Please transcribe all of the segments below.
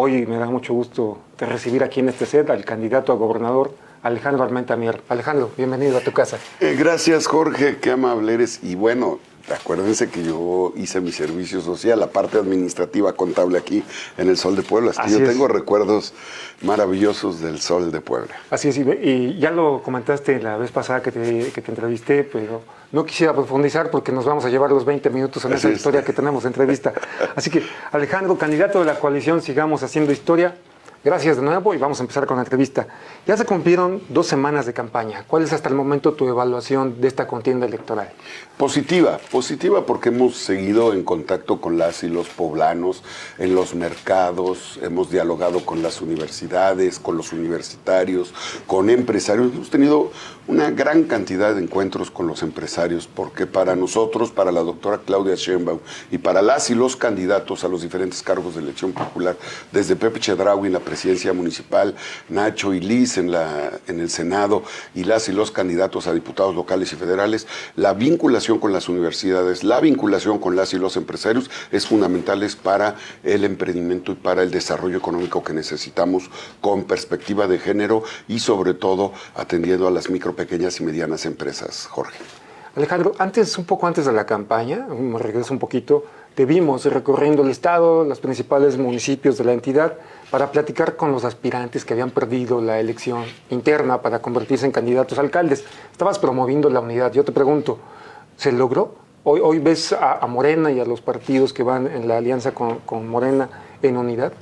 Hoy me da mucho gusto de recibir aquí en este set al candidato a gobernador, Alejandro Armenta Mier. Alejandro, bienvenido a tu casa. Gracias, Jorge, qué amable eres. Y bueno, acuérdense que yo hice mi servicio social, la parte administrativa contable aquí en el Sol de Puebla. Así yo tengo recuerdos maravillosos del Sol de Puebla. Así es, y ya lo comentaste la vez pasada que te entrevisté, pero no quisiera profundizar porque nos vamos a llevar los 20 minutos en esa historia que tenemos de entrevista. Así que, Alejandro, candidato de la coalición, sigamos haciendo historia. Gracias de nuevo y vamos a empezar con la entrevista. Ya se cumplieron 2 semanas de campaña. ¿Cuál es hasta el momento tu evaluación de esta contienda electoral? Positiva porque hemos seguido en contacto con las y los poblanos, en los mercados, hemos dialogado con las universidades, con los universitarios, con empresarios. Hemos tenido una gran cantidad de encuentros con los empresarios, porque para nosotros, para la doctora Claudia Sheinbaum y para las y los candidatos a los diferentes cargos de elección popular, desde Pepe Chedraui en la presidencia municipal, Nacho y Liz en el Senado, y las y los candidatos a diputados locales y federales, la vinculación con las universidades, la vinculación con las y los empresarios es fundamental para el emprendimiento y para el desarrollo económico que necesitamos con perspectiva de género y sobre todo atendiendo a las micro, pequeñas y medianas empresas, Jorge. Alejandro, un poco antes de la campaña, me regreso un poquito, te vimos recorriendo el estado, los principales municipios de la entidad, para platicar con los aspirantes que habían perdido la elección interna para convertirse en candidatos a alcaldes. Estabas promoviendo la unidad. Yo te pregunto, ¿se logró? Hoy ves a Morena y a los partidos que van en la alianza con Morena en unidad.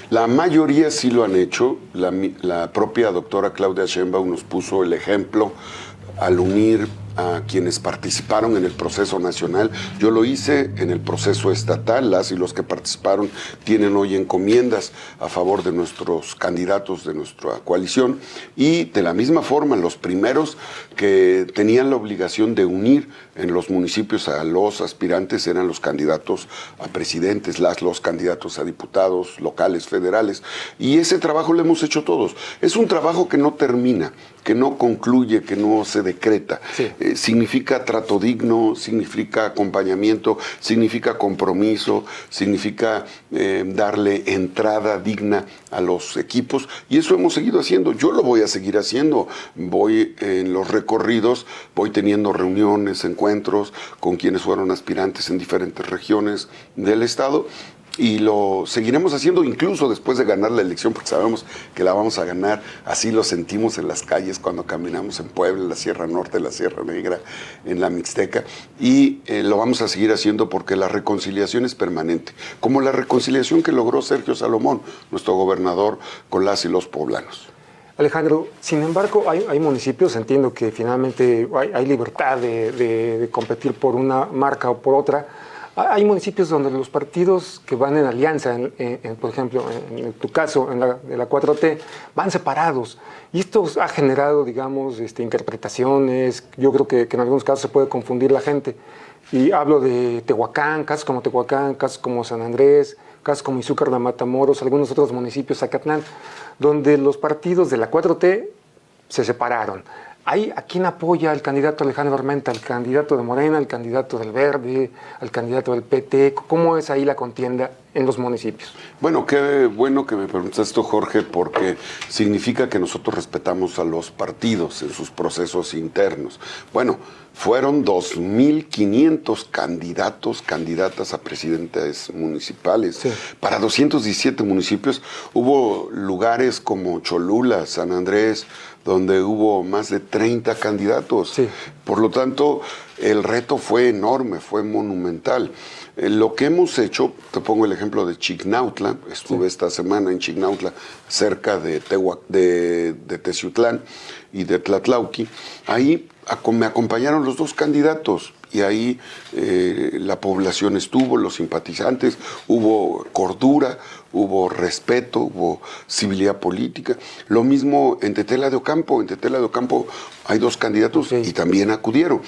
La mayoría sí lo han hecho. La propia doctora Claudia Sheinbaum nos puso el ejemplo al unir a quienes participaron en el proceso nacional. Yo lo hice en el proceso estatal. Las y los que participaron tienen hoy encomiendas a favor de nuestros candidatos de nuestra coalición, y de la misma forma los primeros que tenían la obligación de unir en los municipios a los aspirantes eran los candidatos a presidentes, los candidatos a diputados locales, federales, y ese trabajo lo hemos hecho todos. Es un trabajo que no termina, que no concluye, que no se decreta. Sí. Significa trato digno, significa acompañamiento, significa compromiso, significa darle entrada digna a los equipos, y eso hemos seguido haciendo. Yo lo voy a seguir haciendo. Voy en los recorridos, voy teniendo reuniones, encuentros con quienes fueron aspirantes en diferentes regiones del estado, y lo seguiremos haciendo incluso después de ganar la elección, porque sabemos que la vamos a ganar. Así lo sentimos en las calles cuando caminamos en Puebla, en la Sierra Norte, en la Sierra Negra, en la Mixteca, y lo vamos a seguir haciendo porque la reconciliación es permanente, como la reconciliación que logró Sergio Salomón, nuestro gobernador, con las y los poblanos. Alejandro, sin embargo, hay municipios, entiendo que finalmente hay libertad de competir por una marca o por otra. Hay municipios donde los partidos que van en alianza, por ejemplo, en tu caso, de la 4T, van separados. Y esto ha generado, digamos, interpretaciones. Yo creo que en algunos casos se puede confundir la gente. Y hablo de Tehuacán, casos como Tehuacán, casos como San Andrés, casos como Izúcar de Matamoros, algunos otros municipios, Zacatlán, donde los partidos de la 4T se separaron. ¿A quién apoya al candidato Alejandro Armenta? ¿Al candidato de Morena, al candidato del Verde, al candidato del PT? ¿Cómo es ahí la contienda en los municipios? Bueno, qué bueno que me preguntas esto, Jorge, porque significa que nosotros respetamos a los partidos en sus procesos internos. Bueno, fueron 2.500 candidatas a presidentes municipales. Sí. Para 217 municipios. Hubo lugares como Cholula, San Andrés, donde hubo más de 30 candidatos. Sí. Por lo tanto, el reto fue enorme, fue monumental. Lo que hemos hecho, te pongo el ejemplo de Chignautla, estuve esta semana en Chignautla, cerca de Teciutlán y de Tlatlauqui. Ahí me acompañaron los dos candidatos, y ahí la población estuvo, los simpatizantes, hubo cordura, hubo respeto, hubo civilidad política. Lo mismo en Tetela de Ocampo. En Tetela de Ocampo hay dos candidatos y también acudieron.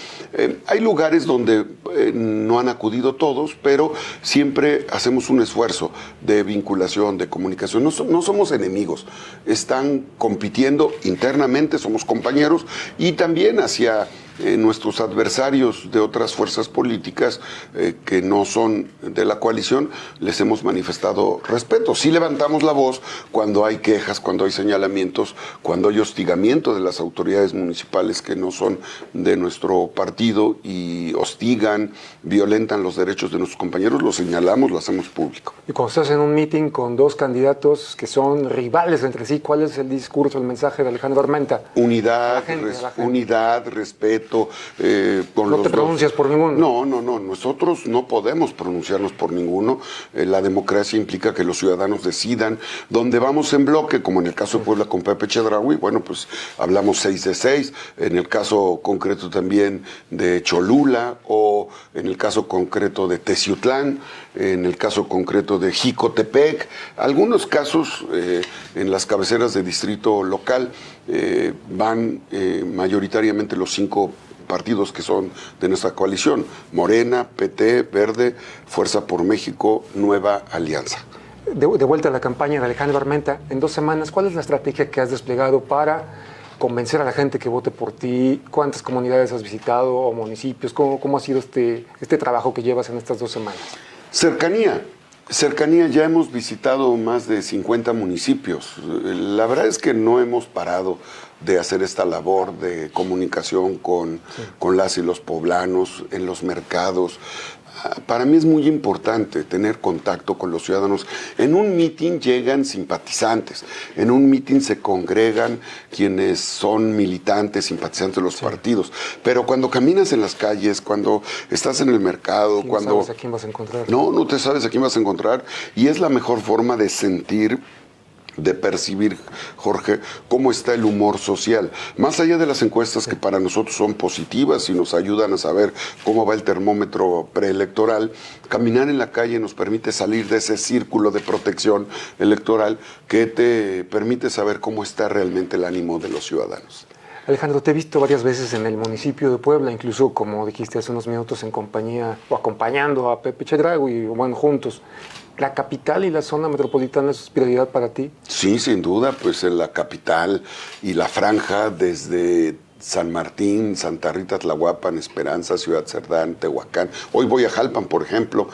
Hay lugares donde no han acudido todos, pero siempre hacemos un esfuerzo de vinculación, de comunicación. No somos enemigos, están compitiendo internamente, somos compañeros, y también hacia nuestros adversarios de otras fuerzas políticas que no son de la coalición, les hemos manifestado respeto. Sí levantamos la voz cuando hay quejas, cuando hay señalamientos, cuando hay hostigamiento de las autoridades municipales que no son de nuestro partido y hostigan, violentan los derechos de nuestros compañeros, lo señalamos, lo hacemos público. Y cuando estás en un meeting con dos candidatos que son rivales entre sí, ¿cuál es el discurso, el mensaje de Alejandro Armenta? Unidad, unidad, respeto. ¿No te pronuncias por ninguno? No. Nosotros no podemos pronunciarnos por ninguno. La democracia implica que los ciudadanos decidan. Donde vamos en bloque, como en el caso de Puebla con Pepe Chedraui, bueno, pues hablamos 6 de 6. En el caso concreto también de Cholula, o en el caso concreto de Teciutlán, en el caso concreto de Jicotepec, algunos casos en las cabeceras de distrito local van mayoritariamente los 5 partidos que son de nuestra coalición: Morena, PT, Verde, Fuerza por México, Nueva Alianza. De vuelta a la campaña de Alejandro Armenta, en 2 semanas, ¿cuál es la estrategia que has desplegado para convencer a la gente que vote por ti? ¿Cuántas comunidades has visitado o municipios? ¿Cómo ha sido este trabajo que llevas en estas 2 semanas? Cercanía, ya hemos visitado más de 50 municipios. La verdad es que no hemos parado de hacer esta labor de comunicación con las y los poblanos, en los mercados. Para mí es muy importante tener contacto con los ciudadanos. En un mitin llegan simpatizantes, en un mitin se congregan quienes son militantes, simpatizantes de los partidos. Pero cuando caminas en las calles, cuando estás en el mercado, cuando... No sabes a quién vas a encontrar. No te sabes a quién vas a encontrar. Y es la mejor forma de sentir, de percibir, Jorge, cómo está el humor social. Más allá de las encuestas que para nosotros son positivas y nos ayudan a saber cómo va el termómetro preelectoral, caminar en la calle nos permite salir de ese círculo de protección electoral que te permite saber cómo está realmente el ánimo de los ciudadanos. Alejandro, te he visto varias veces en el municipio de Puebla, incluso, como dijiste hace unos minutos, en compañía o acompañando a Pepe Chedraui, bueno, juntos. ¿La capital y la zona metropolitana es prioridad para ti? Sí, sin duda, pues en la capital y la franja desde San Martín, Santa Rita, Tlahuapan, Esperanza, Ciudad Cerdán, Tehuacán. Hoy voy a Jalpan, por ejemplo.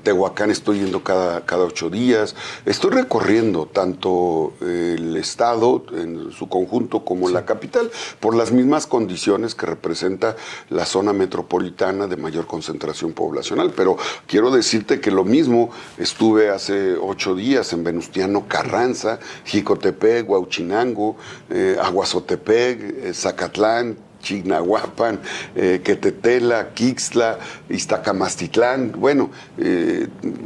Tehuacán estoy yendo cada 8 días. Estoy recorriendo tanto el estado en su conjunto como la capital por las mismas condiciones que representa la zona metropolitana de mayor concentración poblacional. Pero quiero decirte que lo mismo estuve hace 8 días en Venustiano Carranza, Jicotepec, Huauchinango, Aguazotepec, Zacatlán, Chignahuapan, Quetetela, Quixtla, Iztacamastitlán. Bueno,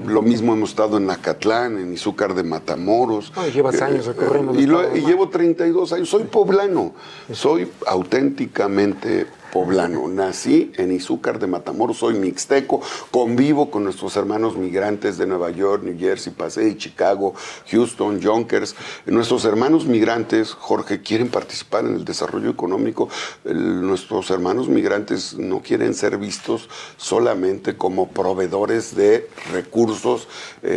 lo mismo hemos estado en Nacatlán, en Izúcar de Matamoros. Llevas años recorriendo. Y llevo 32 años. Soy poblano. Soy auténticamente poblano. Nací en Izúcar de Matamoros, soy mixteco, convivo con nuestros hermanos migrantes de Nueva York, New Jersey, Pasay, Chicago, Houston, Yonkers. Nuestros hermanos migrantes, Jorge, quieren participar en el desarrollo económico. Nuestros hermanos migrantes no quieren ser vistos solamente como proveedores de recursos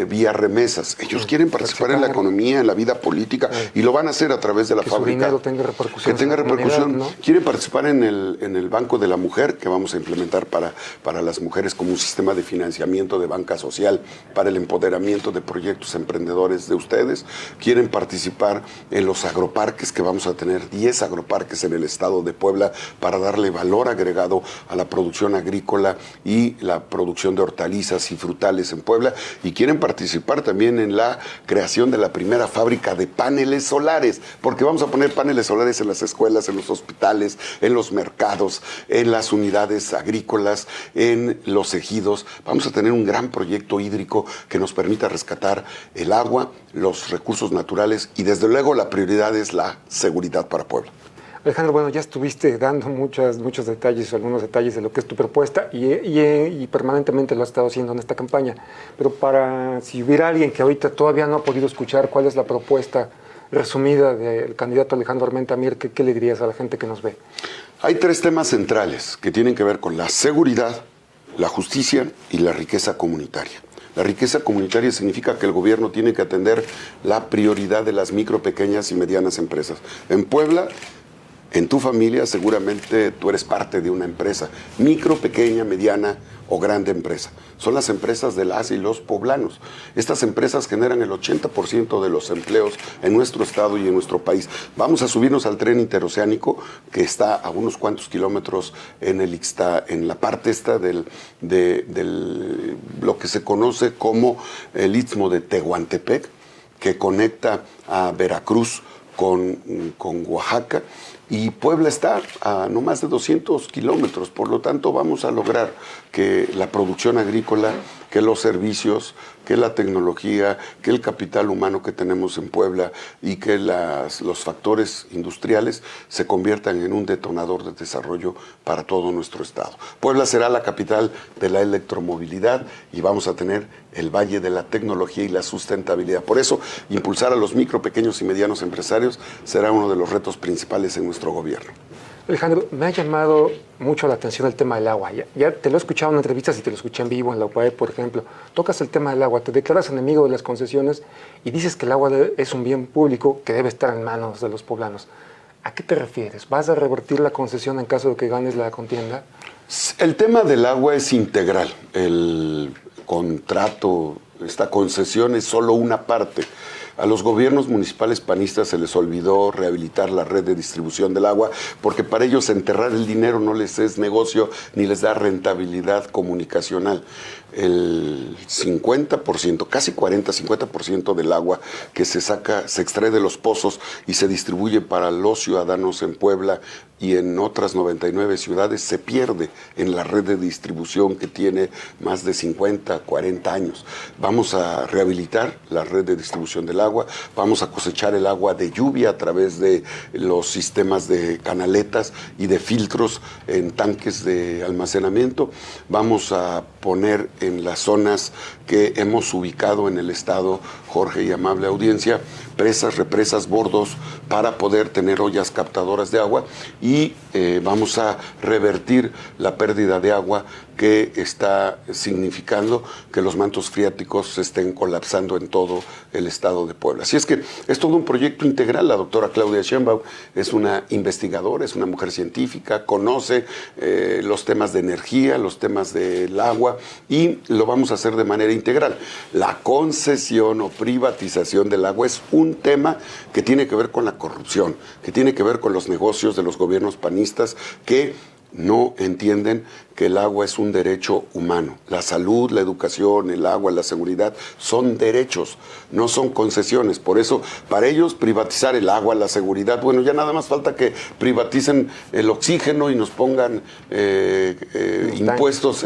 vía remesas. Ellos quieren participar en la economía, en la vida política, y lo van a hacer a través de la fábrica. Que su dinero tenga repercusión. Que tenga repercusión. ¿No? Quieren participar en el Banco de la Mujer, que vamos a implementar para las mujeres como un sistema de financiamiento de banca social para el empoderamiento de proyectos emprendedores de ustedes. Quieren participar en los agroparques, que vamos a tener 10 agroparques en el estado de Puebla para darle valor agregado a la producción agrícola y la producción de hortalizas y frutales en Puebla. Y quieren participar también en la creación de la primera fábrica de paneles solares, porque vamos a poner paneles solares en las escuelas, en los hospitales, en los mercados, en las unidades agrícolas, en los ejidos. Vamos a tener un gran proyecto hídrico que nos permita rescatar el agua, los recursos naturales y desde luego la prioridad es la seguridad para Puebla. Alejandro, bueno, ya estuviste dando muchos detalles, algunos detalles de lo que es tu propuesta y permanentemente lo has estado haciendo en esta campaña. Pero si hubiera alguien que ahorita todavía no ha podido escuchar cuál es la propuesta resumida del candidato Alejandro Armenta Mier, ¿qué le dirías a la gente que nos ve? Hay 3 temas centrales que tienen que ver con la seguridad, la justicia y la riqueza comunitaria. La riqueza comunitaria significa que el gobierno tiene que atender la prioridad de las micro, pequeñas y medianas empresas. En Puebla, En tu familia seguramente tú eres parte de una empresa, micro, pequeña, mediana o grande empresa. Son las empresas de las y los poblanos. Estas empresas generan el 80% de los empleos en nuestro estado y en nuestro país. Vamos a subirnos al tren interoceánico que está a unos cuantos kilómetros en el Ixta, en la parte esta de lo que se conoce como el Istmo de Tehuantepec, que conecta a Veracruz con Oaxaca, y Puebla está a no más de 200 kilómetros. Por lo tanto, vamos a lograr que la producción agrícola, que los servicios, que la tecnología, que el capital humano que tenemos en Puebla y que los factores industriales se conviertan en un detonador de desarrollo para todo nuestro estado. Puebla será la capital de la electromovilidad y vamos a tener el valle de la tecnología y la sustentabilidad. Por eso, impulsar a los micro, pequeños y medianos empresarios será uno de los retos principales en nuestro gobierno. Alejandro, me ha llamado mucho la atención el tema del agua. Ya te lo he escuchado en entrevistas y te lo escuché en vivo en la UPAE, por ejemplo. Tocas el tema del agua, te declaras enemigo de las concesiones y dices que el agua es un bien público que debe estar en manos de los poblanos. ¿A qué te refieres? ¿Vas a revertir la concesión en caso de que ganes la contienda? El tema del agua es integral. El contrato, esta concesión es solo una parte. A los gobiernos municipales panistas se les olvidó rehabilitar la red de distribución del agua porque para ellos enterrar el dinero no les es negocio ni les da rentabilidad comunicacional. El 50%, casi 40-50% del agua que se extrae de los pozos y se distribuye para los ciudadanos en Puebla y en otras 99 ciudades se pierde en la red de distribución que tiene más de 50, 40 años. Vamos a rehabilitar la red de distribución del agua, vamos a cosechar el agua de lluvia a través de los sistemas de canaletas y de filtros en tanques de almacenamiento. Vamos a poner en las zonas que hemos ubicado en el estado, Jorge y amable audiencia, presas, represas, bordos para poder tener ollas captadoras de agua y vamos a revertir la pérdida de agua que está significando que los mantos freáticos se estén colapsando en todo el estado de Puebla. Así es que es todo un proyecto integral. La doctora Claudia Sheinbaum es una investigadora, es una mujer científica, conoce los temas de energía, los temas del agua y lo vamos a hacer de manera integral. La concesión o privatización del agua es un tema que tiene que ver con la corrupción, que tiene que ver con los negocios de los gobiernos panistas que no entienden que el agua es un derecho humano. La salud, la educación, el agua, la seguridad son derechos, no son concesiones. Por eso, para ellos, privatizar el agua, la seguridad, bueno, ya nada más falta que privaticen el oxígeno y nos pongan impuestos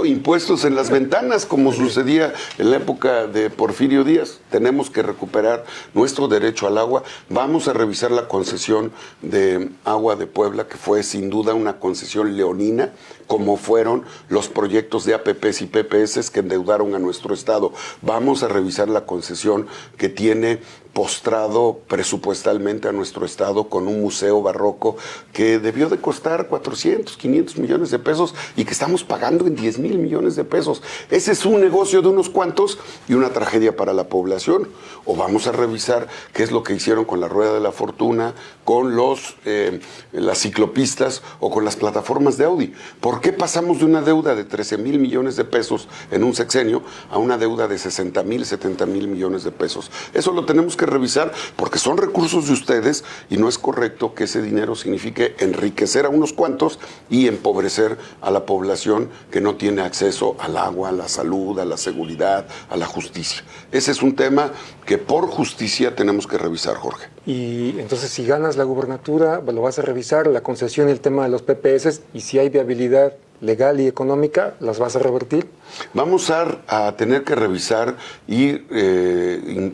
impuestos en las ventanas, como sucedía en la época de Porfirio Díaz. Tenemos que recuperar nuestro derecho al agua. Vamos a revisar la concesión de agua de Puebla, que fue sin duda una concesión leonina, como fueron los proyectos de APPs y PPS que endeudaron a nuestro estado. Vamos a revisar la concesión que tiene postrado presupuestalmente a nuestro estado con un museo barroco que debió de costar 400, 500 millones de pesos y que estamos pagando en 10,000 millones de pesos. Ese es un negocio de unos cuantos y una tragedia para la población. O vamos a revisar qué es lo que hicieron con la Rueda de la Fortuna, con las ciclopistas o con las plataformas de Audi. ¿Por qué pasamos de una deuda de 13,000 millones de pesos en un sexenio a una deuda de 60,000, 70,000 millones de pesos? Eso lo tenemos que revisar porque son recursos de ustedes y no es correcto que ese dinero signifique enriquecer a unos cuantos y empobrecer a la población que no tiene acceso al agua, a la salud, a la seguridad, a la justicia. Ese es un tema que por justicia tenemos que revisar, Jorge. Y entonces, si ganas la gubernatura, lo vas a revisar, la concesión y el tema de los PPS, y si hay viabilidad legal y económica, ¿las vas a revertir? Vamos a tener que revisar y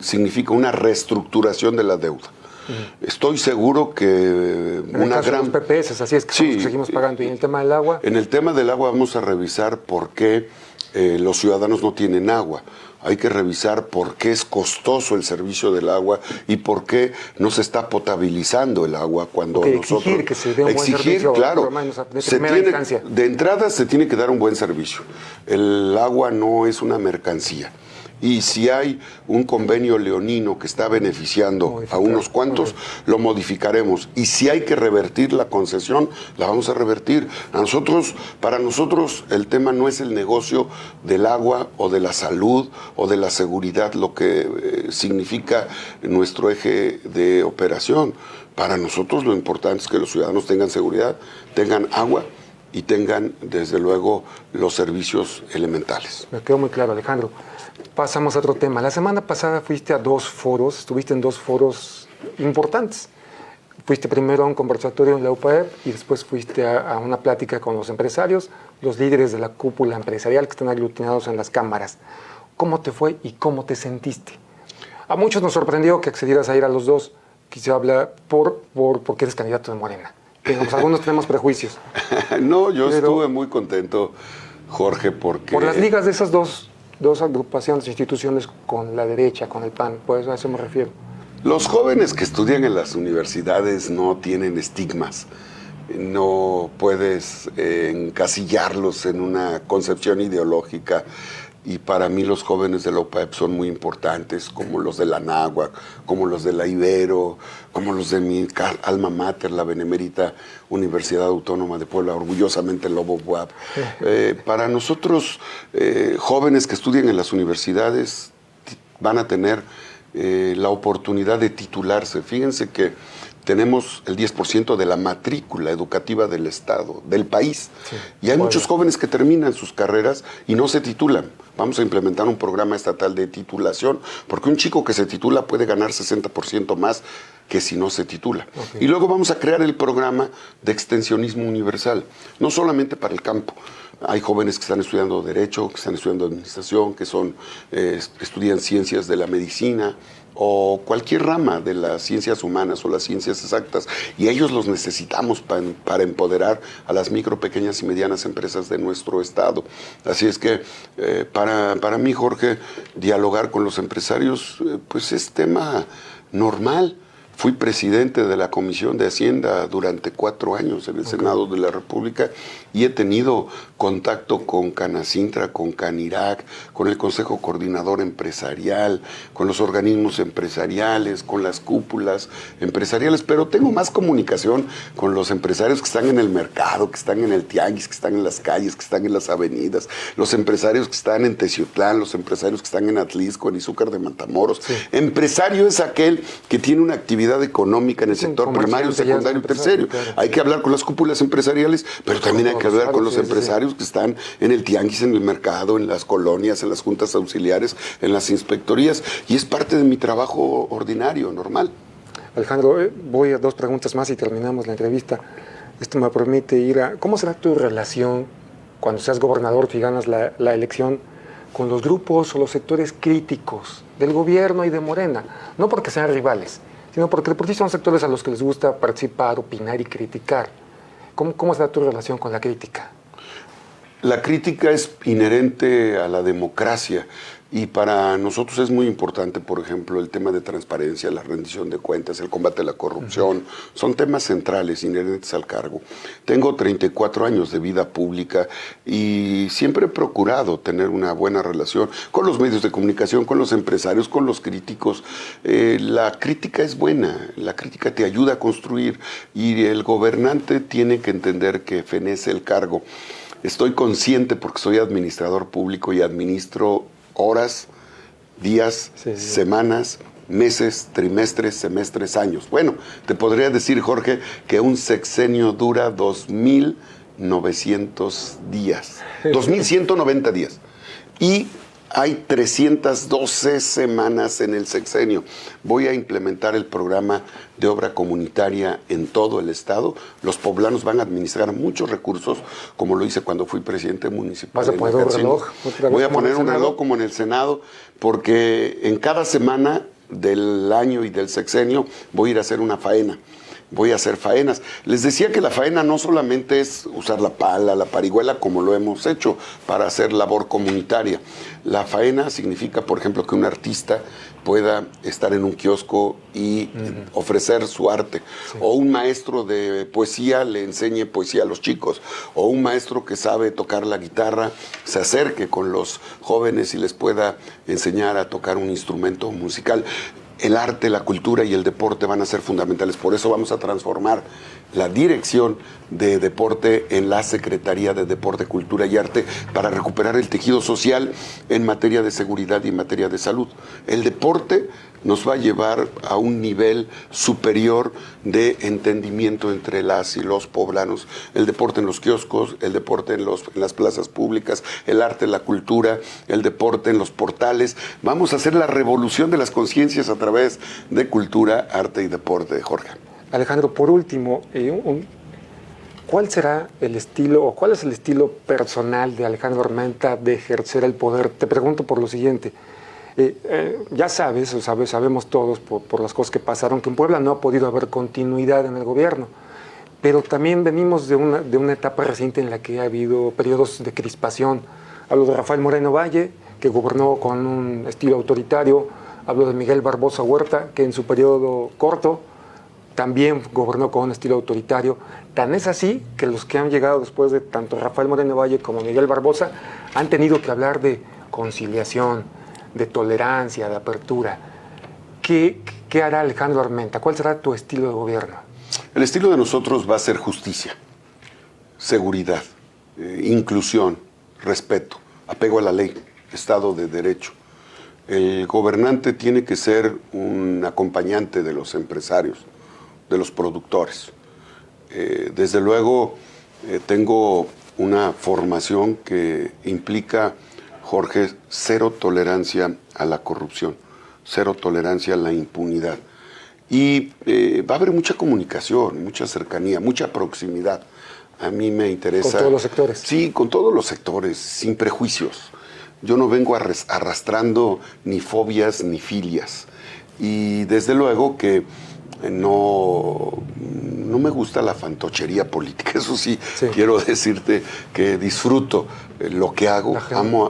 significa una reestructuración de la deuda. Estoy seguro que en el caso de los PPS, así es que sí, seguimos pagando. ¿Y en el tema del agua? En el tema del agua vamos a revisar por qué los ciudadanos no tienen agua. Hay que revisar por qué es costoso el servicio del agua y por qué no se está potabilizando el agua cuando nosotros... Exigir que se dé un buen servicio, claro. De entrada se tiene que dar un buen servicio. El agua no es una mercancía. Y si hay un convenio leonino que está beneficiando a unos cuantos, lo modificaremos. Y si hay que revertir la concesión, la vamos a revertir. Para nosotros, el tema no es el negocio del agua o de la salud o de la seguridad, lo que significa nuestro eje de operación. Para nosotros lo importante es que los ciudadanos tengan seguridad, tengan agua y tengan, desde luego, los servicios elementales. Me quedó muy claro, Alejandro. Pasamos a otro tema. La semana pasada fuiste a estuviste en dos foros importantes. Fuiste primero a un conversatorio en la UPAEP y después fuiste a una plática con los empresarios, los líderes de la cúpula empresarial que están aglutinados en las cámaras. ¿Cómo te fue y cómo te sentiste? A muchos nos sorprendió que accedieras a ir a los dos. Quise hablar porque eres candidato de Morena. Algunos tenemos prejuicios. No, yo estuve muy contento, Jorge, porque... Por las ligas de esas dos agrupaciones, instituciones con la derecha, con el PAN, pues a eso me refiero. Los jóvenes que estudian en las universidades no tienen estigmas. No puedes encasillarlos en una concepción ideológica. Y para mí los jóvenes de la UPAEP son muy importantes, como los de la Anáhuac, como los de la Ibero, como los de mi alma mater, la Benemérita Universidad Autónoma de Puebla, orgullosamente Lobo Buap. Para nosotros, jóvenes que estudian en las universidades van a tener la oportunidad de titularse. Fíjense que tenemos el 10% de la matrícula educativa del Estado, del país. Sí, y hay muchos jóvenes que terminan sus carreras y no se titulan. Vamos a implementar un programa estatal de titulación, porque un chico que se titula puede ganar 60% más que si no se titula. Okay. Y luego vamos a crear el programa de extensionismo universal, no solamente para el campo. Hay jóvenes que están estudiando Derecho, que están estudiando Administración, que estudian Ciencias de la Medicina, o cualquier rama de las ciencias humanas o las ciencias exactas, y ellos los necesitamos para empoderar a las micro, pequeñas y medianas empresas de nuestro estado. Así es que para mí, Jorge, dialogar con los empresarios pues es tema normal. Fui presidente de la Comisión de Hacienda durante 4 años en el Senado de la República y he tenido contacto con Canacintra, con Canirac, con el Consejo Coordinador Empresarial, con los organismos empresariales, con las cúpulas empresariales, pero tengo más comunicación con los empresarios que están en el mercado, que están en el tianguis, que están en las calles, que están en las avenidas, los empresarios que están en Teciutlán, los empresarios que están en Atlisco, en Izúcar de Matamoros. Sí. Empresario es aquel que tiene una actividad económica en el sector primario, secundario y terciario. Claro. Hay que hablar con las cúpulas empresariales, pero también hay que hablar con los empresarios que están en el tianguis, en el mercado, en las colonias, en las juntas auxiliares, en las inspectorías, y es parte de mi trabajo ordinario, normal. Alejandro, voy a 2 preguntas más y terminamos la entrevista. Esto me permite ir a... ¿Cómo será tu relación cuando seas gobernador, si ganas la elección, con los grupos o los sectores críticos del gobierno y de Morena? No porque sean rivales, sino porque por sí son sectores a los que les gusta participar, opinar y criticar. ¿Cómo está tu relación con la crítica? La crítica es inherente a la democracia y para nosotros es muy importante, por ejemplo, el tema de transparencia, la rendición de cuentas, el combate a la corrupción. Son temas centrales, inherentes al cargo. Tengo 34 años de vida pública y siempre he procurado tener una buena relación con los medios de comunicación, con los empresarios, con los críticos. La crítica es buena, la crítica te ayuda a construir y el gobernante tiene que entender que fenece el cargo. Estoy consciente porque soy administrador público y administro horas, días, semanas, meses, trimestres, semestres, años. Bueno, te podría decir, Jorge, que un sexenio dura 2.900 días, 2.190 días. Y hay 312 semanas en el sexenio. Voy a implementar el programa de obra comunitaria en todo el estado. Los poblanos van a administrar muchos recursos, como lo hice cuando fui presidente municipal. ¿Vas a poner un reloj? Voy a poner un reloj como en el Senado, porque en cada semana del año y del sexenio voy a ir a hacer una faena. voy a hacer faenas. Les decía que la faena no solamente es usar la pala, la parihuela, como lo hemos hecho para hacer labor comunitaria. La faena significa, por ejemplo, que un artista pueda estar en un kiosco y ofrecer su arte. Sí. O un maestro de poesía le enseñe poesía a los chicos. O un maestro que sabe tocar la guitarra se acerque con los jóvenes y les pueda enseñar a tocar un instrumento musical. El arte, la cultura y el deporte van a ser fundamentales. Por eso vamos a transformar la dirección de deporte en la Secretaría de Deporte, Cultura y Arte para recuperar el tejido social en materia de seguridad y en materia de salud. El deporte nos va a llevar a un nivel superior de entendimiento entre las y los poblanos. El deporte en los kioscos, el deporte en las plazas públicas, el arte, la cultura, el deporte en los portales. Vamos a hacer la revolución de las conciencias a través de cultura, arte y deporte, Jorge. Alejandro, por último, ¿cuál será el estilo o cuál es el estilo personal de Alejandro Armenta de ejercer el poder? Te pregunto por lo siguiente. Ya sabemos todos por las cosas que pasaron, que en Puebla no ha podido haber continuidad en el gobierno, pero también venimos de una etapa reciente en la que ha habido periodos de crispación. Hablo de Rafael Moreno Valle, que gobernó con un estilo autoritario. Hablo de Miguel Barbosa Huerta, que en su periodo corto también gobernó con un estilo autoritario. Tan es así que los que han llegado después de tanto Rafael Moreno Valle como Miguel Barbosa han tenido que hablar de conciliación, de tolerancia, de apertura. ¿Qué hará Alejandro Armenta? ¿Cuál será tu estilo de gobierno? El estilo de nosotros va a ser justicia, seguridad, inclusión, respeto, apego a la ley, Estado de Derecho. El gobernante tiene que ser un acompañante de los empresarios, de los productores. Desde luego, tengo una formación que implica, Jorge, cero tolerancia a la corrupción, cero tolerancia a la impunidad. Y va a haber mucha comunicación, mucha cercanía, mucha proximidad. A mí me interesa... ¿Con todos los sectores? Sí, con todos los sectores, sin prejuicios. Yo no vengo arrastrando ni fobias ni filias. Y desde luego que no me gusta la fantochería política. Eso sí, quiero decirte que disfruto lo que hago.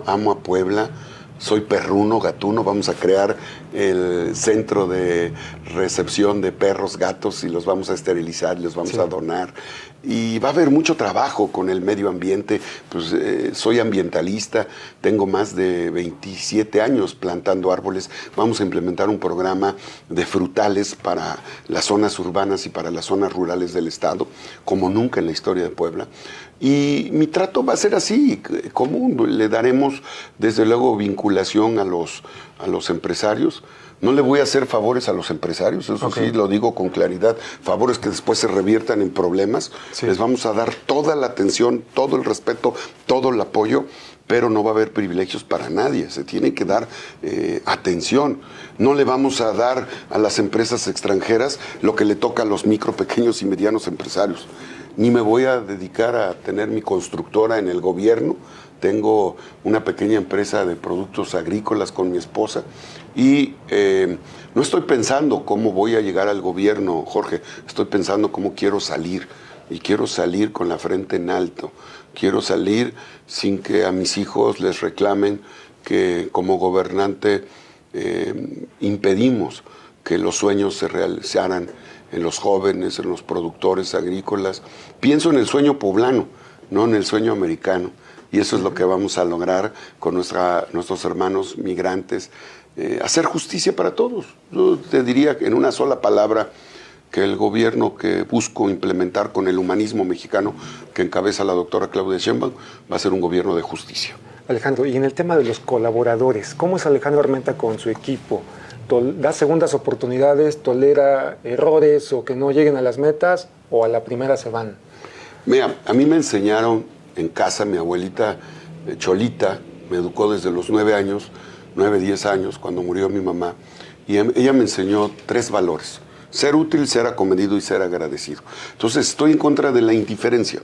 Amo a Puebla. Soy perruno, gatuno. Vamos a crear el centro de recepción de perros, gatos y los vamos a esterilizar, los vamos a donar. Y va a haber mucho trabajo con el medio ambiente. Pues soy ambientalista, tengo más de 27 años plantando árboles. Vamos a implementar un programa de frutales para las zonas urbanas y para las zonas rurales del estado, como nunca en la historia de Puebla. Y mi trato va a ser así, común. Le daremos, desde luego, vinculación a los empresarios. No le voy a hacer favores a los empresarios, eso sí lo digo con claridad, favores que después se reviertan en problemas. Les vamos a dar toda la atención, todo el respeto, todo el apoyo, pero no va a haber privilegios para nadie, se tiene que dar atención. No le vamos a dar a las empresas extranjeras lo que le toca a los micro, pequeños y medianos empresarios. Ni me voy a dedicar a tener mi constructora en el gobierno. Tengo una pequeña empresa de productos agrícolas con mi esposa y no estoy pensando cómo voy a llegar al gobierno, Jorge. Estoy pensando cómo quiero salir y quiero salir con la frente en alto. Quiero salir sin que a mis hijos les reclamen que como gobernante impedimos que los sueños se realizaran en los jóvenes, en los productores agrícolas. Pienso en el sueño poblano, no en el sueño americano. Y eso es lo que vamos a lograr con nuestros hermanos migrantes, hacer justicia para todos. Yo te diría en una sola palabra que el gobierno que busco implementar con el humanismo mexicano que encabeza la doctora Claudia Sheinbaum va a ser un gobierno de justicia. Alejandro, y en el tema de los colaboradores, ¿cómo es Alejandro Armenta con su equipo? ¿Da segundas oportunidades, tolera errores o que no lleguen a las metas o a la primera se van? Mira, a mí me enseñaron en casa, mi abuelita Cholita me educó desde los 9 años, 10 años, cuando murió mi mamá, y ella me enseñó 3 valores: ser útil, ser acomedido y ser agradecido. Entonces estoy en contra de la indiferencia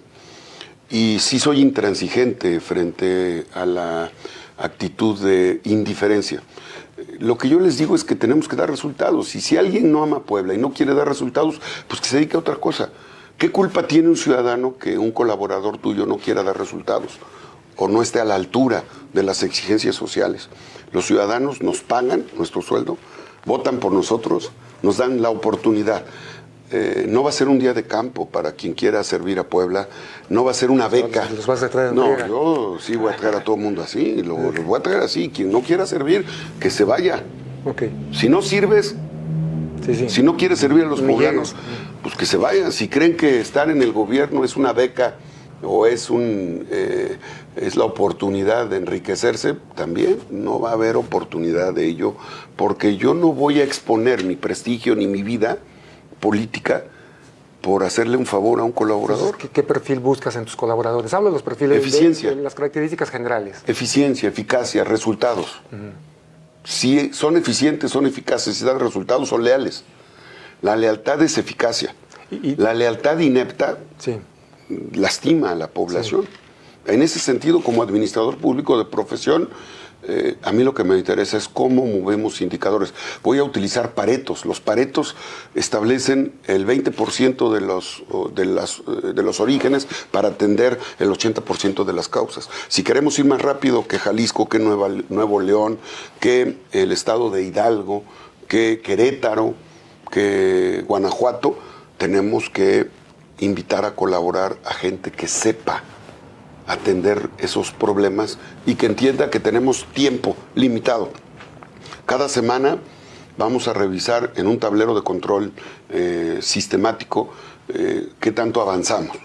y sí soy intransigente frente a la actitud de indiferencia. Lo que yo les digo es que tenemos que dar resultados. Y si alguien no ama Puebla y no quiere dar resultados, pues que se dedique a otra cosa. ¿Qué culpa tiene un ciudadano que un colaborador tuyo no quiera dar resultados o no esté a la altura de las exigencias sociales? Los ciudadanos nos pagan nuestro sueldo, votan por nosotros, nos dan la oportunidad. No va a ser un día de campo para quien quiera servir a Puebla, no va a ser una beca. ¿Los vas a traer? No, yo sí voy a traer a todo el mundo así, los voy a traer así. Quien no quiera servir, que se vaya. Okay. Si no sirves, si no quieres servir a los poblanos, pues que se vayan. Si creen que estar en el gobierno es una beca o es la oportunidad de enriquecerse, también no va a haber oportunidad de ello, porque yo no voy a exponer mi prestigio ni mi vida política por hacerle un favor a un colaborador. Entonces, ¿qué perfil buscas en tus colaboradores? Hablo de los perfiles, eficiencia, de las características generales. Eficiencia, eficacia, resultados. Si son eficientes, son eficaces, si dan resultados, son leales. La lealtad es eficacia. La lealtad inepta lastima a la población. En ese sentido, como administrador público de profesión, a mí lo que me interesa es cómo movemos indicadores. Voy a utilizar paretos. Los paretos establecen el 20% de los orígenes para atender el 80% de las causas. Si queremos ir más rápido que Jalisco, que Nuevo León, que el estado de Hidalgo, que Querétaro, que Guanajuato, tenemos que invitar a colaborar a gente que sepa atender esos problemas y que entienda que tenemos tiempo limitado. Cada semana vamos a revisar en un tablero de control sistemático qué tanto avanzamos.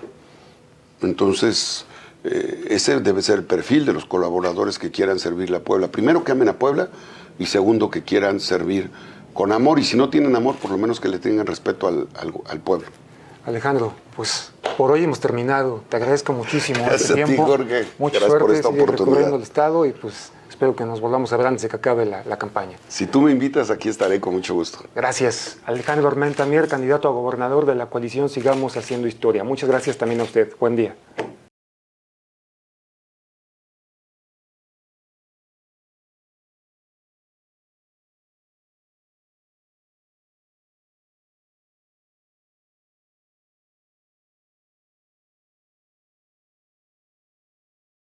Entonces, ese debe ser el perfil de los colaboradores que quieran servirle a Puebla. Primero, que amen a Puebla, y segundo, que quieran servir con amor, y si no tienen amor, por lo menos que le tengan respeto al pueblo. Alejandro, pues por hoy hemos terminado. Te agradezco muchísimo Gracias este tiempo. A ti, Jorge. Mucha Gracias suerte, por esta sigue oportunidad. recorriendo el estado y pues espero que nos volvamos a ver antes de que acabe la campaña. Si tú me invitas, aquí estaré con mucho gusto. Gracias. Alejandro Armenta Mier, candidato a gobernador de la coalición Sigamos Haciendo Historia. Muchas gracias también a usted. Buen día.